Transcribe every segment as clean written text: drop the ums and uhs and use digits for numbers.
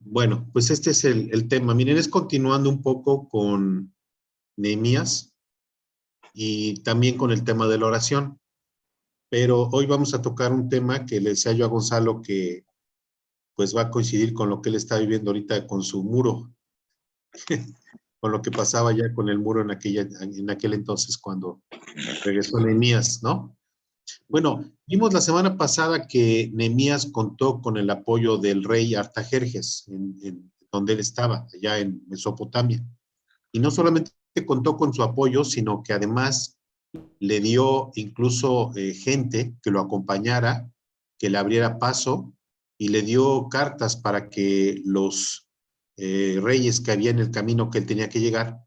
Bueno, pues este es el tema. Miren, es continuando un poco con Nehemías y también con el tema de la oración. Pero hoy vamos a tocar un tema que le decía yo a Gonzalo que pues va a coincidir con lo que él está viviendo ahorita con su muro, con lo que pasaba ya con el muro en aquel entonces cuando regresó Nehemías, ¿no? Bueno, vimos la semana pasada que Nehemías contó con el apoyo del rey Artajerjes, en donde él estaba, allá en Mesopotamia. Y no solamente contó con su apoyo, sino que además le dio incluso gente que lo acompañara, que le abriera paso, y le dio cartas para que los reyes que había en el camino que él tenía que llegar,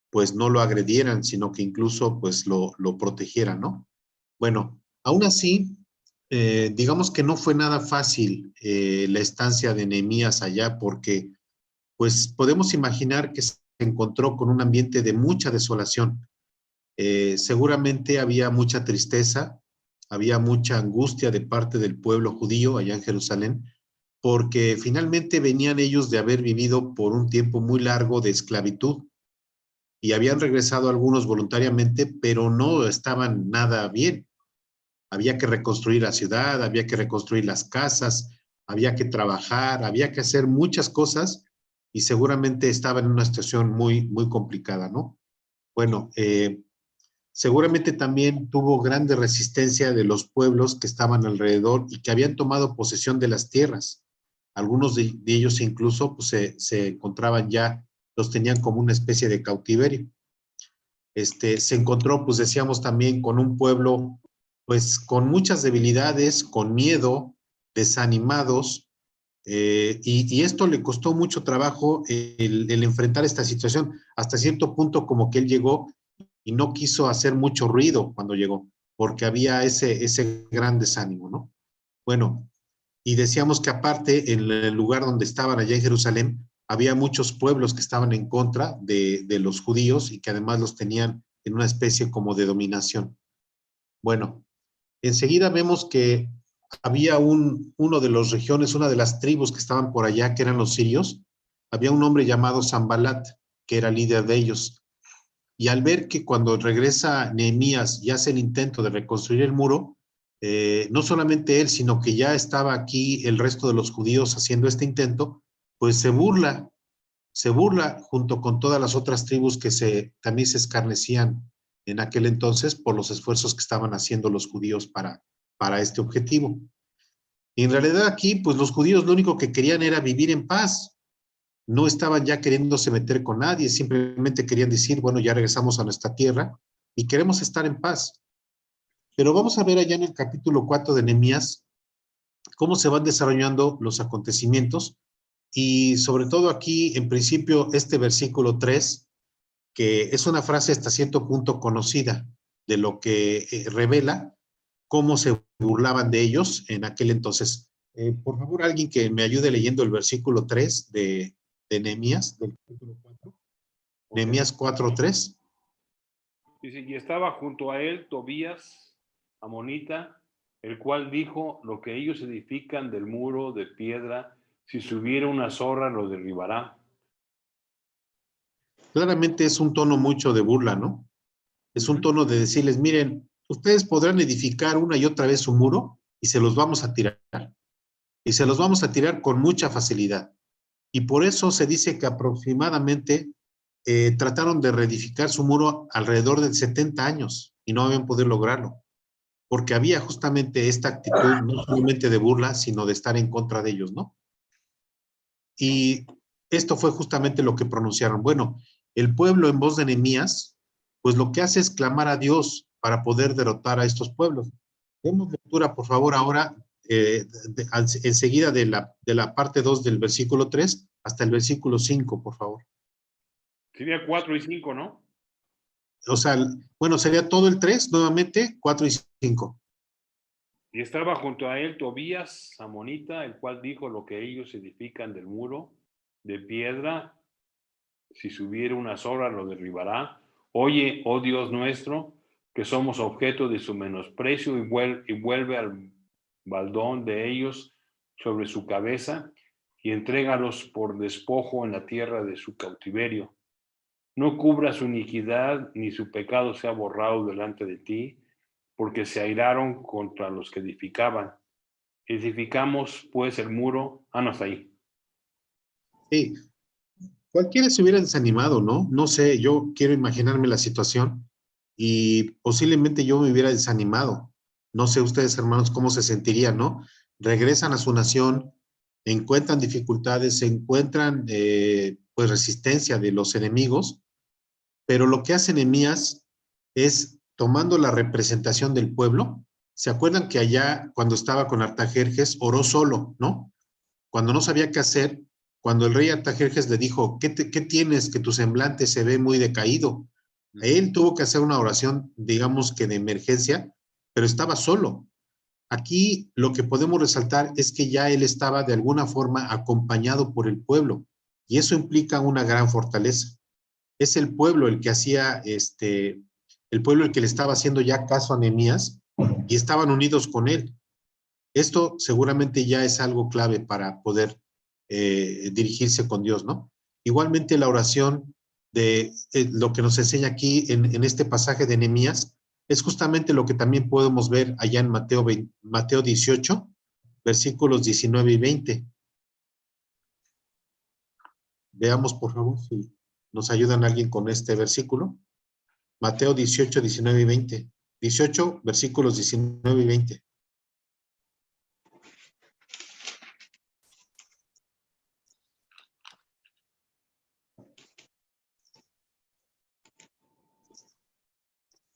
pues no lo agredieran, sino que incluso pues lo protegieran, ¿no? Bueno, aún así, digamos que no fue nada fácil la estancia de Nehemías allá, porque pues podemos imaginar que se encontró con un ambiente de mucha desolación. Seguramente había mucha tristeza, había mucha angustia de parte del pueblo judío allá en Jerusalén, porque finalmente venían ellos de haber vivido por un tiempo muy largo de esclavitud y habían regresado algunos voluntariamente, pero no estaban nada bien. Había que reconstruir la ciudad, había que reconstruir las casas, había que trabajar, había que hacer muchas cosas y seguramente estaba en una situación muy, muy complicada, ¿no? Bueno, seguramente también tuvo grande resistencia de los pueblos que estaban alrededor y que habían tomado posesión de las tierras. Algunos de ellos incluso pues, se encontraban ya, los tenían como una especie de cautiverio. Se encontró, pues decíamos también, con un pueblo pues con muchas debilidades, con miedo, desanimados, y esto le costó mucho trabajo el enfrentar esta situación, hasta cierto punto como que él llegó y no quiso hacer mucho ruido cuando llegó, porque había ese gran desánimo, ¿no? Bueno, y decíamos que aparte, en el lugar donde estaban allá en Jerusalén, había muchos pueblos que estaban en contra de los judíos y que además los tenían en una especie como de dominación. Bueno, enseguida vemos que había uno de las regiones, una de las tribus que estaban por allá, que eran los sirios, había un hombre llamado Zambalat, que era líder de ellos. Y al ver que cuando regresa Nehemías y hace el intento de reconstruir el muro, no solamente él, sino que ya estaba aquí el resto de los judíos haciendo este intento, pues se burla junto con todas las otras tribus que también se escarnecían en aquel entonces por los esfuerzos que estaban haciendo los judíos para este objetivo. Y en realidad aquí, pues los judíos lo único que querían era vivir en paz. No estaban ya queriéndose meter con nadie, simplemente querían decir, bueno, ya regresamos a nuestra tierra y queremos estar en paz. Pero vamos a ver allá en el capítulo 4 de Nehemías cómo se van desarrollando los acontecimientos y sobre todo aquí, en principio, este versículo 3, que es una frase hasta cierto punto conocida de lo que revela cómo se burlaban de ellos en aquel entonces. Por favor, alguien que me ayude leyendo el versículo 3 de Nehemías, del capítulo 4. Okay. Nehemías 4:3. Dice, y estaba junto a él Tobías, amonita, el cual dijo, lo que ellos edifican del muro de piedra, si subiera una zorra lo derribará. Claramente es un tono mucho de burla, ¿no? Es un tono de decirles, miren, ustedes podrán edificar una y otra vez su muro y se los vamos a tirar. Y se los vamos a tirar con mucha facilidad. Y por eso se dice que aproximadamente trataron de reedificar su muro alrededor de 70 años y no habían podido lograrlo, porque había justamente esta actitud no solamente de burla, sino de estar en contra de ellos, ¿no? Y esto fue justamente lo que pronunciaron. Bueno, el pueblo en voz de Nehemías, pues lo que hace es clamar a Dios para poder derrotar a estos pueblos. Demos lectura, por favor, ahora, enseguida de la parte 2 del versículo 3 hasta el versículo 5, por favor. Sería 4 y 5, ¿no? O sea, bueno, sería todo el 3, nuevamente, 4 y 5. Y estaba junto a él Tobías, amonita, el cual dijo, lo que ellos edifican del muro de piedra, si subiera una zorra lo derribará. Oye, oh Dios nuestro, que somos objeto de su menosprecio y vuelve al baldón de ellos sobre su cabeza y entrégalos por despojo en la tierra de su cautiverio. No cubra su iniquidad, ni su pecado sea borrado delante de ti, porque se airaron contra los que edificaban. Edificamos, pues, el muro. No está ahí. Sí, cualquiera se hubiera desanimado, ¿no? No sé, yo quiero imaginarme la situación y posiblemente yo me hubiera desanimado. No sé ustedes, hermanos, cómo se sentirían, ¿no? Regresan a su nación, encuentran dificultades, se encuentran pues resistencia de los enemigos, pero lo que hace Nehemías es tomando la representación del pueblo. ¿Se acuerdan que allá cuando estaba con Artajerjes oró solo, ¿no? Cuando no sabía qué hacer, cuando el rey Artajerjes le dijo, ¿qué tienes que tu semblante se ve muy decaído? Él tuvo que hacer una oración, digamos que de emergencia, pero estaba solo. Aquí lo que podemos resaltar es que ya él estaba de alguna forma acompañado por el pueblo, y eso implica una gran fortaleza. Es el pueblo el que hacía, el pueblo el que le estaba haciendo ya caso a Nehemías, y estaban unidos con él. Esto seguramente ya es algo clave para poder dirigirse con Dios, ¿no? Igualmente la oración de lo que nos enseña aquí en este pasaje de Nehemías es justamente lo que también podemos ver allá en Mateo 18, versículos 19 y 20. Veamos, por favor, si nos ayudan alguien con este versículo. Mateo 18, 19 y 20. 18, versículos 19 y 20.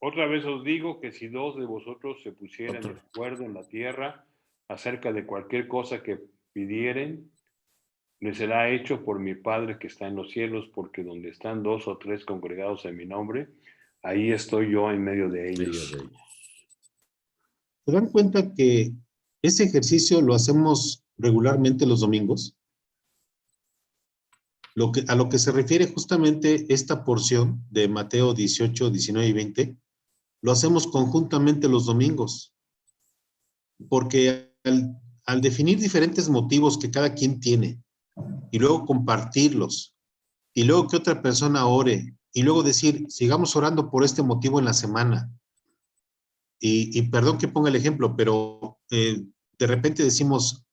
Otra vez os digo que si dos de vosotros se pusieran de acuerdo en la tierra acerca de cualquier cosa que pidieren, les será hecho por mi Padre que está en los cielos, porque donde están dos o tres congregados en mi nombre, ahí estoy yo en medio de ellos. ¿Se dan cuenta que ese ejercicio lo hacemos regularmente los domingos? A lo que se refiere justamente esta porción de Mateo 18, 19 y 20, lo hacemos conjuntamente los domingos, porque al definir diferentes motivos que cada quien tiene y luego compartirlos y luego que otra persona ore y luego decir, sigamos orando por este motivo en la semana. Y perdón que ponga el ejemplo, pero de repente decimos,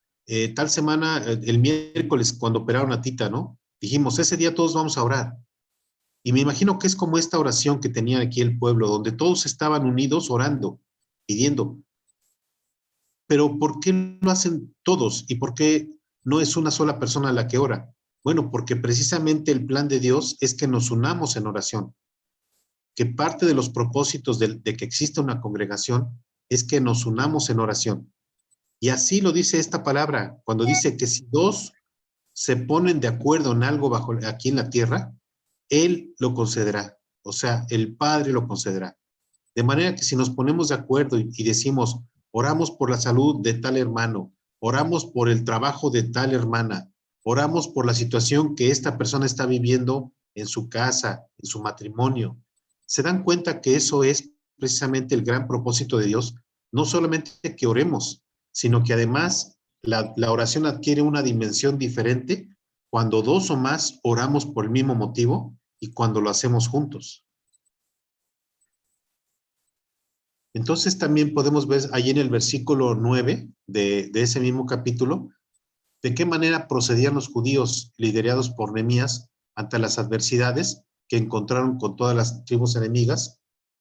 tal semana, el miércoles, cuando operaron a Tita, ¿no? Dijimos, ese día todos vamos a orar. Y me imagino que es como esta oración que tenía aquí el pueblo, donde todos estaban unidos orando, pidiendo. Pero ¿por qué lo hacen todos? ¿Y por qué no es una sola persona la que ora? Bueno, porque precisamente el plan de Dios es que nos unamos en oración, que parte de los propósitos de que exista una congregación es que nos unamos en oración. Y así lo dice esta palabra, cuando dice que si dos se ponen de acuerdo en algo aquí en la tierra, Él lo concederá. O sea, el Padre lo concederá. De manera que si nos ponemos de acuerdo y decimos, oramos por la salud de tal hermano, oramos por el trabajo de tal hermana, oramos por la situación que esta persona está viviendo en su casa, en su matrimonio, se dan cuenta que eso es precisamente el gran propósito de Dios, no solamente que oremos, sino que además la oración adquiere una dimensión diferente cuando dos o más oramos por el mismo motivo y cuando lo hacemos juntos. Entonces también podemos ver ahí en el versículo 9 de ese mismo capítulo, de qué manera procedían los judíos liderados por Nehemías ante las adversidades que encontraron con todas las tribus enemigas,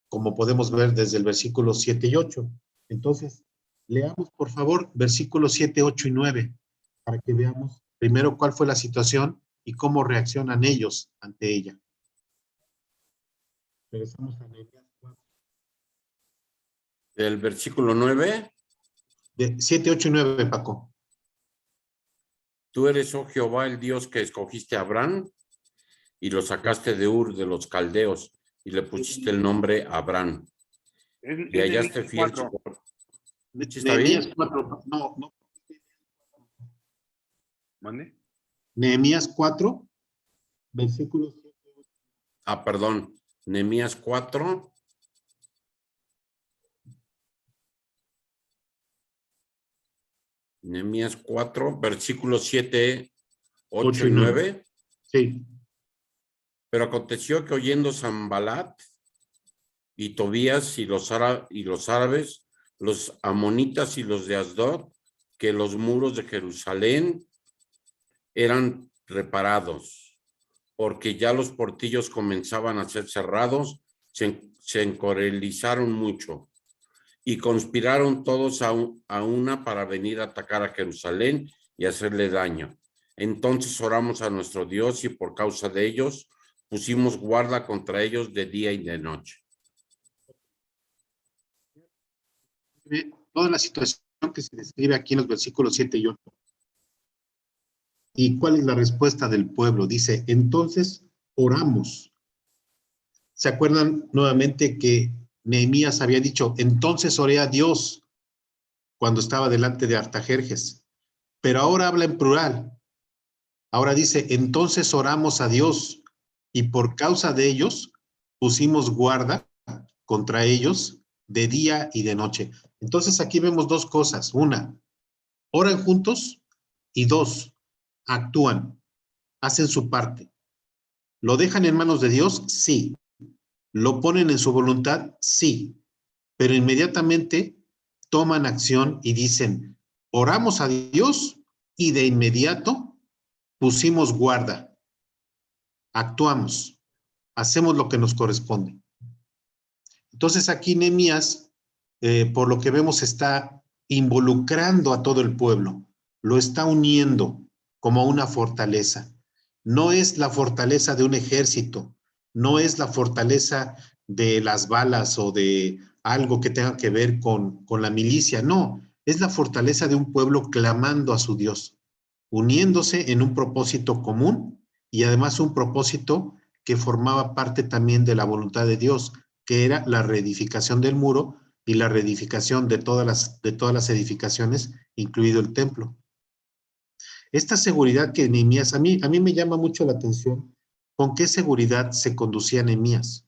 como podemos ver desde el versículo 7 y 8. Entonces, leamos por favor versículos 7, 8 y 9, para que veamos primero cuál fue la situación y cómo reaccionan ellos ante ella. Regresamos a Nehemías 4. El versículo 9. 7, 8 y 9, Paco. Tú eres, oh Jehová, el Dios que escogiste a Abraham y lo sacaste de Ur de los caldeos y le pusiste el nombre Abraham. Y hallaste fiel. ¿Sí está bien? 4, no. ¿Mande? Nehemías 4, versículos 7. Perdón. Nehemías 4. Nehemías 4, versículo 7 8 y 9. Sí. Pero aconteció que oyendo Sanballat y Tobías y los árabes, los amonitas y los de Asdod, que los muros de Jerusalén eran reparados, porque ya los portillos comenzaban a ser cerrados, se encolerizaron mucho y conspiraron todos a una para venir a atacar a Jerusalén y hacerle daño. Entonces oramos a nuestro Dios y por causa de ellos pusimos guarda contra ellos de día y de noche. Toda la situación que se describe aquí en los versículos 7 y 8. ¿Y cuál es la respuesta del pueblo? Dice, entonces oramos. ¿Se acuerdan nuevamente que Nehemías había dicho, entonces oré a Dios cuando estaba delante de Artajerjes? Pero ahora habla en plural. Ahora dice, entonces oramos a Dios y por causa de ellos pusimos guarda contra ellos de día y de noche. Entonces aquí vemos dos cosas. Una, oran juntos y dos, actúan, hacen su parte. ¿Lo dejan en manos de Dios? Sí. ¿Lo ponen en su voluntad? Sí. Pero inmediatamente toman acción y dicen, oramos a Dios y de inmediato pusimos guarda. Actuamos, hacemos lo que nos corresponde. Entonces aquí Nehemías, por lo que vemos, está involucrando a todo el pueblo, lo está uniendo como una fortaleza. No es la fortaleza de un ejército, no es la fortaleza de las balas o de algo que tenga que ver con la milicia, no, es la fortaleza de un pueblo clamando a su Dios, uniéndose en un propósito común y además un propósito que formaba parte también de la voluntad de Dios, que era la reedificación del muro y la reedificación de todas las edificaciones, incluido el templo. Esta seguridad que Nehemías, a mí me llama mucho la atención, ¿con qué seguridad se conducía Nehemías?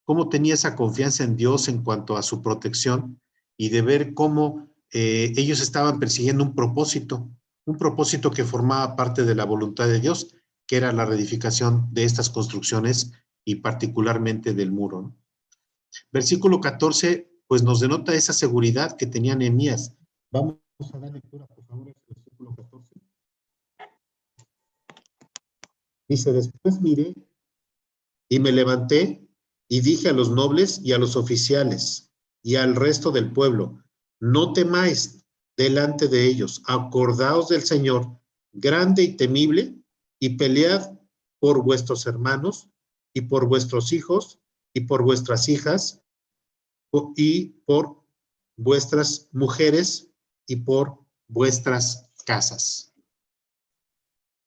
¿Cómo tenía esa confianza en Dios en cuanto a su protección y de ver cómo ellos estaban persiguiendo un propósito que formaba parte de la voluntad de Dios, que era la reedificación de estas construcciones y particularmente del muro, ¿no? Versículo 14, pues nos denota esa seguridad que tenía Nehemías. Vamos a dar lectura, por favor, al versículo 14. Dice, después miré y me levanté y dije a los nobles y a los oficiales y al resto del pueblo, no temáis delante de ellos, acordaos del Señor, grande y temible, y pelead por vuestros hermanos y por vuestros hijos y por vuestras hijas y por vuestras mujeres y por vuestras casas.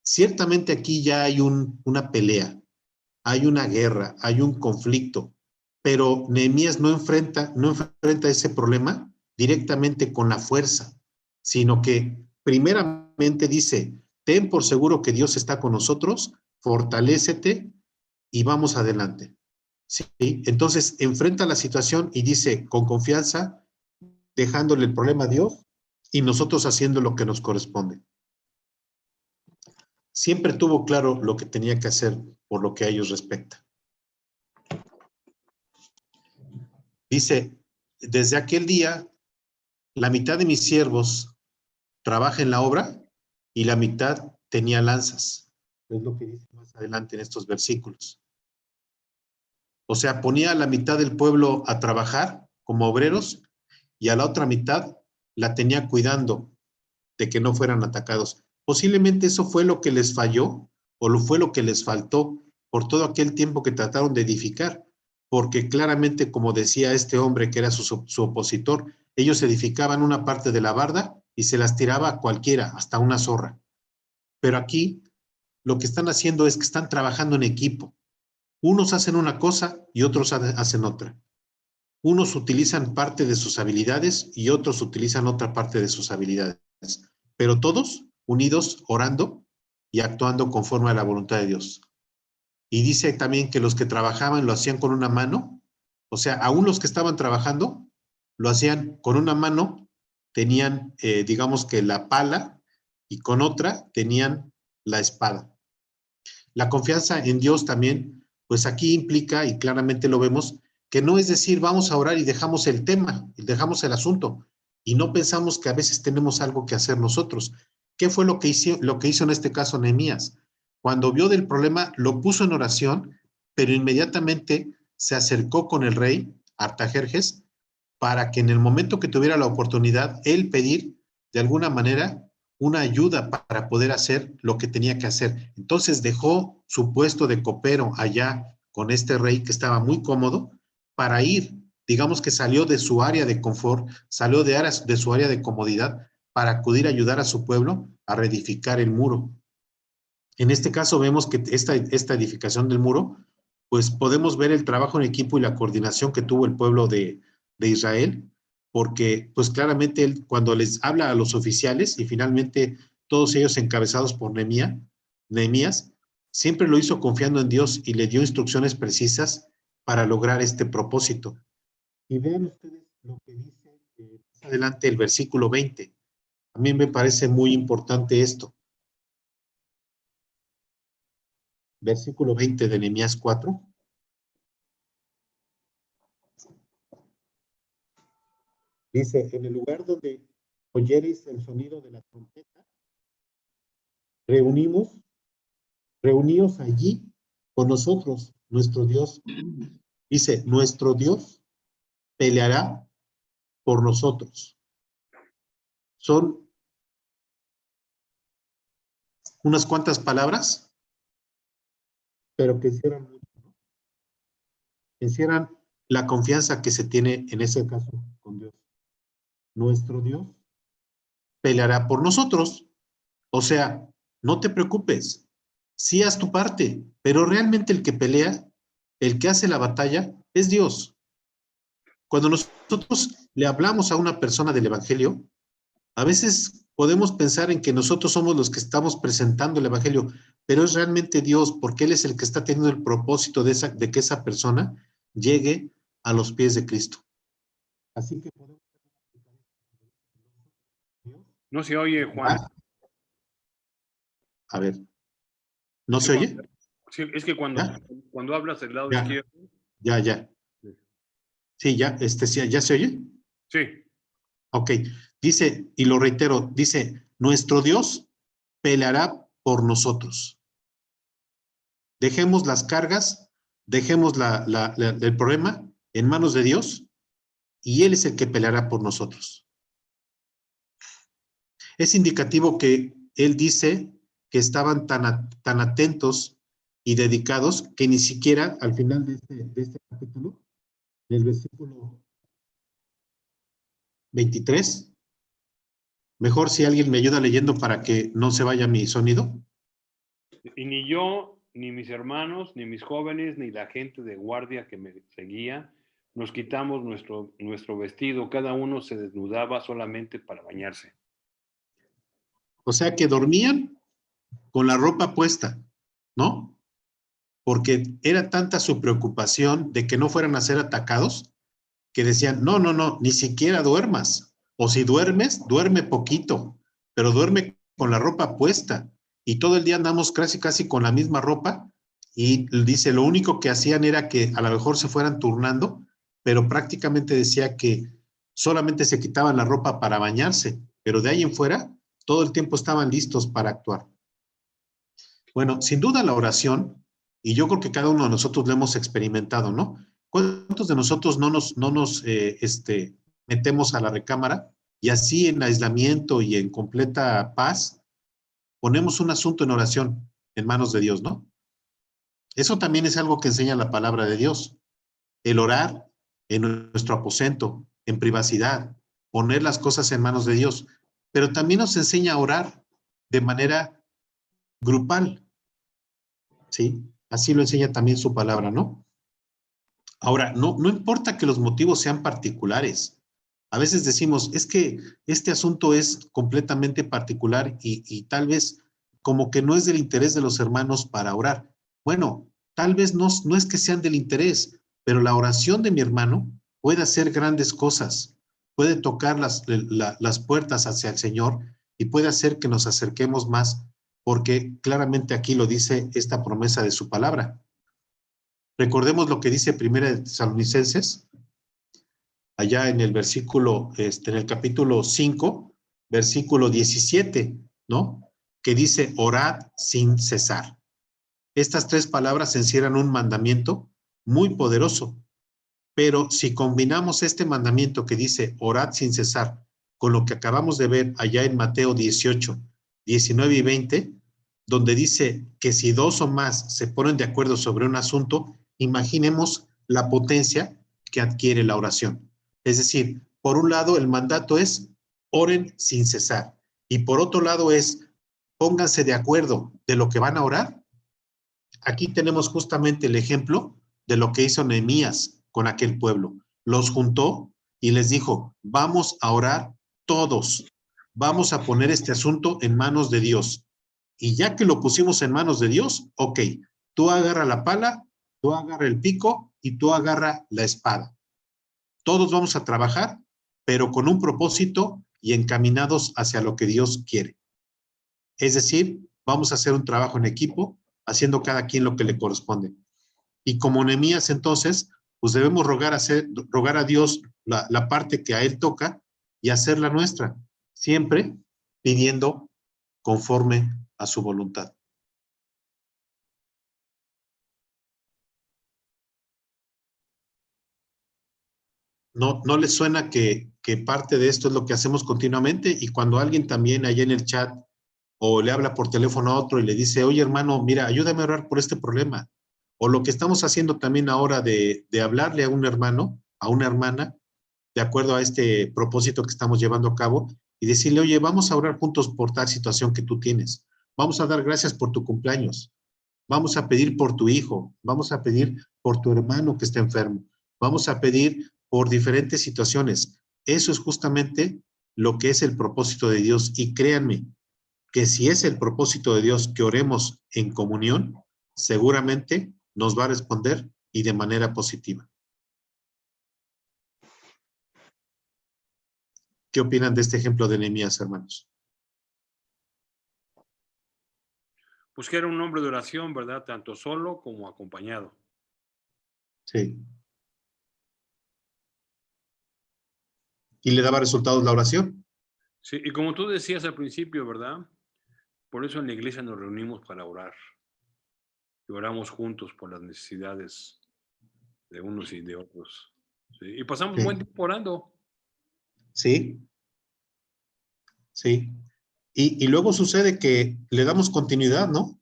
Ciertamente aquí ya hay una pelea, hay una guerra, hay un conflicto, pero Nehemías no enfrenta ese problema directamente con la fuerza, sino que primeramente dice, ten por seguro que Dios está con nosotros, fortalécete y vamos adelante. ¿Sí? Entonces enfrenta la situación y dice con confianza, dejándole el problema a Dios y nosotros haciendo lo que nos corresponde. Siempre tuvo claro lo que tenía que hacer por lo que a ellos respecta. Dice, desde aquel día, la mitad de mis siervos trabaja en la obra y la mitad tenía lanzas. Es lo que dice más adelante en estos versículos. O sea, ponía a la mitad del pueblo a trabajar como obreros y a la otra mitad la tenía cuidando de que no fueran atacados. Posiblemente eso fue lo que les falló o fue lo que les faltó por todo aquel tiempo que trataron de edificar, porque claramente, como decía este hombre que era su opositor, ellos edificaban una parte de la barda y se las tiraba a cualquiera, hasta una zorra. Pero aquí lo que están haciendo es que están trabajando en equipo. Unos hacen una cosa y otros hacen otra. Unos utilizan parte de sus habilidades y otros utilizan otra parte de sus habilidades. Pero todos unidos, orando y actuando conforme a la voluntad de Dios. Y dice también que los que trabajaban lo hacían con una mano, o sea, aún los que estaban trabajando lo hacían con una mano, tenían, digamos que la pala, y con otra tenían la espada. La confianza en Dios también, pues aquí implica, y claramente lo vemos, que no es decir, vamos a orar y dejamos el tema, y dejamos el asunto, y no pensamos que a veces tenemos algo que hacer nosotros. ¿Qué fue lo que hizo en este caso Nehemías? Cuando vio del problema, lo puso en oración, pero inmediatamente se acercó con el rey Artajerjes para que en el momento que tuviera la oportunidad, él pedir de alguna manera una ayuda para poder hacer lo que tenía que hacer. Entonces dejó su puesto de copero allá con este rey que estaba muy cómodo para ir, digamos que salió de su área de confort, salió de su área de comodidad para acudir a ayudar a su pueblo a reedificar el muro. En este caso vemos que esta edificación del muro, pues podemos ver el trabajo en equipo y la coordinación que tuvo el pueblo de Israel, porque pues claramente él cuando les habla a los oficiales y finalmente todos ellos encabezados por Nehemías, siempre lo hizo confiando en Dios y le dio instrucciones precisas para lograr este propósito. Y vean ustedes lo que dice más adelante el versículo 20. A mí me parece muy importante esto. Versículo 20 de Nehemías 4. Dice, en el lugar donde oyereis el sonido de la trompeta, reuníos allí con nosotros, nuestro Dios. Dice, nuestro Dios peleará por nosotros. Son unas cuantas palabras, pero que encierran mucho, ¿no? Encierran la confianza que se tiene en ese caso con Dios. Nuestro Dios peleará por nosotros. O sea, no te preocupes, sí haz tu parte, pero realmente el que pelea, el que hace la batalla, es Dios. Cuando nosotros le hablamos a una persona del Evangelio, a veces podemos pensar en que nosotros somos los que estamos presentando el Evangelio, pero es realmente Dios, porque Él es el que está teniendo el propósito de que esa persona llegue a los pies de Cristo. Así que podemos... No se oye, Juan. A ver, ¿no se oye? Sí, es que cuando hablas del lado izquierdo. Ya. Sí, ya, ¿ya se oye? Sí. Ok, dice, y lo reitero, dice, nuestro Dios peleará por nosotros. Dejemos las cargas, dejemos el problema en manos de Dios y Él es el que peleará por nosotros. Es indicativo que Él dice que estaban tan atentos y dedicados que ni siquiera al final de este capítulo, en el versículo 23, mejor si alguien me ayuda leyendo para que no se vaya mi sonido. Y ni yo, ni mis hermanos, ni mis jóvenes, ni la gente de guardia que me seguía, nos quitamos nuestro vestido. Cada uno se desnudaba solamente para bañarse. O sea que dormían con la ropa puesta, ¿no? Porque era tanta su preocupación de que no fueran a ser atacados, que decían, no, ni siquiera duermas. O si duermes, duerme poquito, pero duerme con la ropa puesta. Y todo el día andamos casi con la misma ropa. Y dice, lo único que hacían era que a lo mejor se fueran turnando, pero prácticamente decía que solamente se quitaban la ropa para bañarse, pero de ahí en fuera, todo el tiempo estaban listos para actuar. Bueno, sin duda la oración, y yo creo que cada uno de nosotros lo hemos experimentado, ¿no? ¿Cuántos de nosotros no nos metemos a la recámara y así en aislamiento y en completa paz ponemos un asunto en oración en manos de Dios, ¿no? Eso también es algo que enseña la palabra de Dios. El orar en nuestro aposento, en privacidad, poner las cosas en manos de Dios, pero también nos enseña a orar de manera grupal, ¿sí? Así lo enseña también su palabra, ¿no? Ahora, no importa que los motivos sean particulares. A veces decimos, es que este asunto es completamente particular y tal vez como que no es del interés de los hermanos para orar. Bueno, tal vez no es que sean del interés, pero la oración de mi hermano puede hacer grandes cosas, puede tocar las puertas hacia el Señor y puede hacer que nos acerquemos más porque claramente aquí lo dice esta promesa de su palabra. Recordemos lo que dice Primera de Tesalonicenses, allá en el versículo, en el capítulo 5, versículo 17, ¿no? Que dice, orad sin cesar. Estas 3 palabras encierran un mandamiento muy poderoso, pero si combinamos este mandamiento que dice, orad sin cesar, con lo que acabamos de ver allá en Mateo 18, 19 y 20, donde dice que si 2 o más se ponen de acuerdo sobre un asunto, imaginemos la potencia que adquiere la oración. Es decir, por un lado el mandato es oren sin cesar y por otro lado es pónganse de acuerdo de lo que van a orar. Aquí tenemos justamente el ejemplo de lo que hizo Nehemías con aquel pueblo. Los juntó y les dijo, vamos a orar todos, vamos a poner este asunto en manos de Dios. Y ya que lo pusimos en manos de Dios, ok, tú agarra la pala, tú agarra el pico y tú agarra la espada. Todos vamos a trabajar, pero con un propósito y encaminados hacia lo que Dios quiere. Es decir, vamos a hacer un trabajo en equipo, haciendo cada quien lo que le corresponde. Y como Nehemías, entonces, pues debemos rogar a Dios la parte que a él toca y hacer la nuestra, siempre pidiendo conforme a su voluntad. ¿No les suena que parte de esto es lo que hacemos continuamente? Y cuando alguien también allá en el chat o le habla por teléfono a otro y le dice, oye hermano, mira, ayúdame a orar por este problema. O lo que estamos haciendo también ahora de hablarle a un hermano, a una hermana, de acuerdo a este propósito que estamos llevando a cabo, y decirle, oye, vamos a orar juntos por tal situación que tú tienes. Vamos a dar gracias por tu cumpleaños. Vamos a pedir por tu hijo. Vamos a pedir por tu hermano que está enfermo. Vamos a pedir por diferentes situaciones. Eso es justamente lo que es el propósito de Dios. Y créanme, que si es el propósito de Dios que oremos en comunión, seguramente nos va a responder y de manera positiva. ¿Qué opinan de este ejemplo de Nehemías, hermanos? Pues que era un hombre de oración, ¿verdad? Tanto solo como acompañado. Sí. ¿Y le daba resultados la oración? Sí, y como tú decías al principio, ¿verdad? Por eso en la iglesia nos reunimos para orar. Y oramos juntos por las necesidades de unos y de otros. ¿Sí? Y pasamos Sí. buen tiempo orando. Sí. Sí. Y luego sucede que le damos continuidad, ¿no?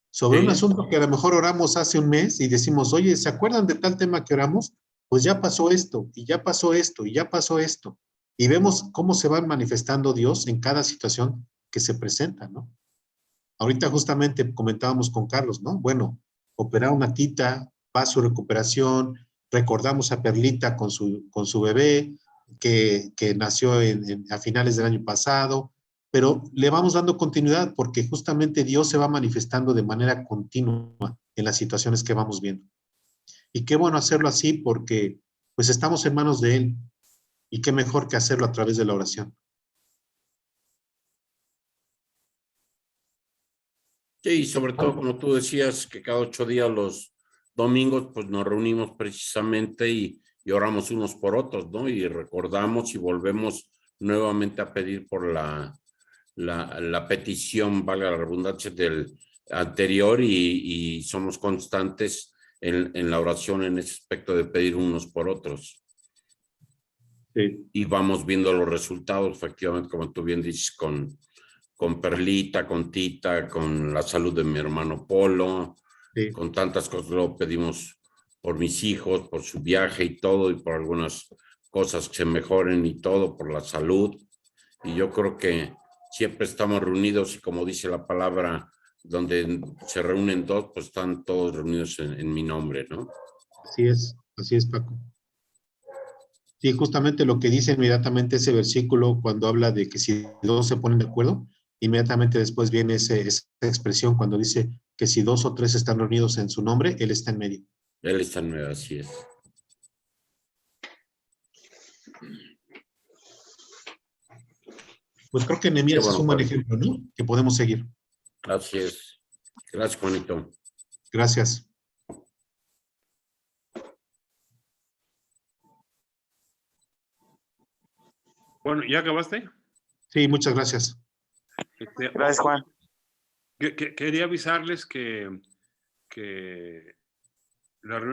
Sobre un Sí, asunto que a lo mejor oramos hace un mes y decimos, oye, ¿se acuerdan de tal tema que oramos? Pues ya pasó esto, y ya pasó esto, y ya pasó esto. Y vemos cómo se va manifestando Dios en cada situación que se presenta, ¿no? Ahorita justamente comentábamos con Carlos, ¿no? Bueno, operar una tita, va a su recuperación, recordamos a Perlita con su bebé que nació a finales del año pasado, pero le vamos dando continuidad porque justamente Dios se va manifestando de manera continua en las situaciones que vamos viendo. Y qué bueno hacerlo así porque pues estamos en manos de Él y qué mejor que hacerlo a través de la oración. Sí, y sobre todo, como tú decías, que cada 8 días los domingos, pues nos reunimos precisamente y oramos unos por otros, ¿no? Y recordamos y volvemos nuevamente a pedir por la petición, valga la redundancia, del anterior y somos constantes en la oración en ese aspecto de pedir unos por otros. Sí. Y vamos viendo los resultados, efectivamente, como tú bien dices, con Perlita, con Tita, con la salud de mi hermano Polo, Sí. con tantas cosas. Luego pedimos por mis hijos, por su viaje y todo, y por algunas cosas que se mejoren y todo, por la salud. Y yo creo que siempre estamos reunidos y como dice la palabra, donde se reúnen dos, pues están todos reunidos en mi nombre, ¿no? Así es, Paco. Sí, justamente lo que dice inmediatamente ese versículo cuando habla de que si dos se ponen de acuerdo, inmediatamente después viene esa expresión cuando dice que si 2 o 3 están reunidos en su nombre, Él está en medio. Él está en medio, así es. Pues creo que Qué Nehemías es bueno, un buen padre. ejemplo, ¿no? Que podemos seguir. Así es. Gracias, Juanito. Gracias. Bueno, ¿ya acabaste? Sí, muchas gracias. Gracias, Juan. Quería avisarles que la reunión